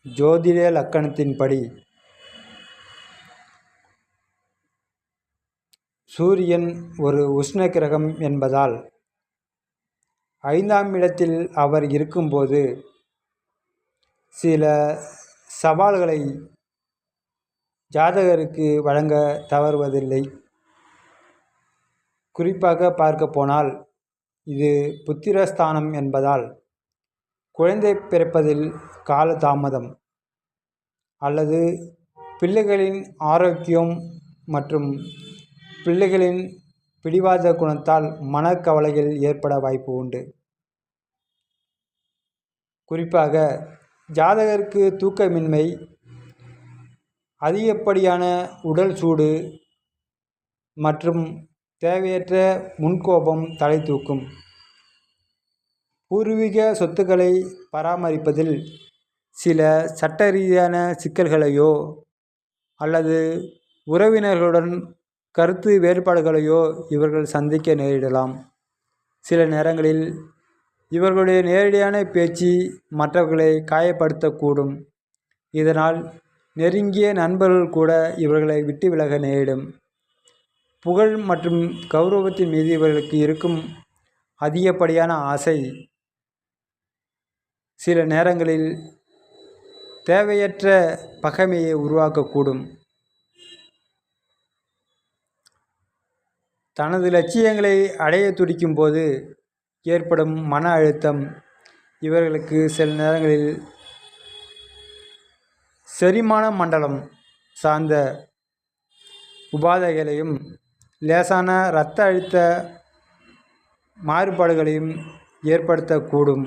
ஜோதிட லக்கணத்தின்படி சூரியன் ஒரு உஷ்ண கிரகம் என்பதால் 5ஆம் இடத்தில் அவர் இருக்கும்போது சில சவால்களை ஜாதகருக்கு வழங்க தவறுவதில்லை. குறிப்பாக பார்க்க போனால் இது புத்திரஸ்தானம் என்பதால் குழந்தை பிறப்பதில் காலதாமதம் அல்லது பிள்ளைகளின் ஆரோக்கியம் மற்றும் பிள்ளைகளின் பிடிவாத குணத்தால் மனக்கவலைகள் ஏற்பட வாய்ப்பு உண்டு. குறிப்பாக ஜாதகருக்கு தூக்கமின்மை, அதிகப்படியான உடல் சூடு மற்றும் தேவையற்ற முன்கோபம் தலை தூக்கும். பூர்வீக சொத்துக்களை பராமரிப்பதில் சில சட்ட ரீதியான சிக்கல்களையோ அல்லது உறவினர்களுடன் கருத்து வேறுபாடுகளையோ இவர்கள் சந்திக்க நேரிடலாம். சில நேரங்களில் இவர்களுடைய நேரடியான பேச்சு மற்றவர்களை காயப்படுத்தக்கூடும். இதனால் நெருங்கிய நண்பர்கள் கூட இவர்களை விட்டு விலக நேரிடும். புகழ் மற்றும் கௌரவத்தின் மீது இவர்களுக்கு இருக்கும் அதிகப்படியான ஆசை சில நேரங்களில் தேவையற்ற பகைமையை உருவாக்கக்கூடும். தனது லட்சியங்களை அடைய துடிக்கும் போது ஏற்படும் மன அழுத்தம் இவர்களுக்கு சில நேரங்களில் செரிமான மண்டலம் சார்ந்த உபாதைகளையும் லேசான இரத்த அழுத்த மாறுபாடுகளையும் ஏற்படுத்தக்கூடும்.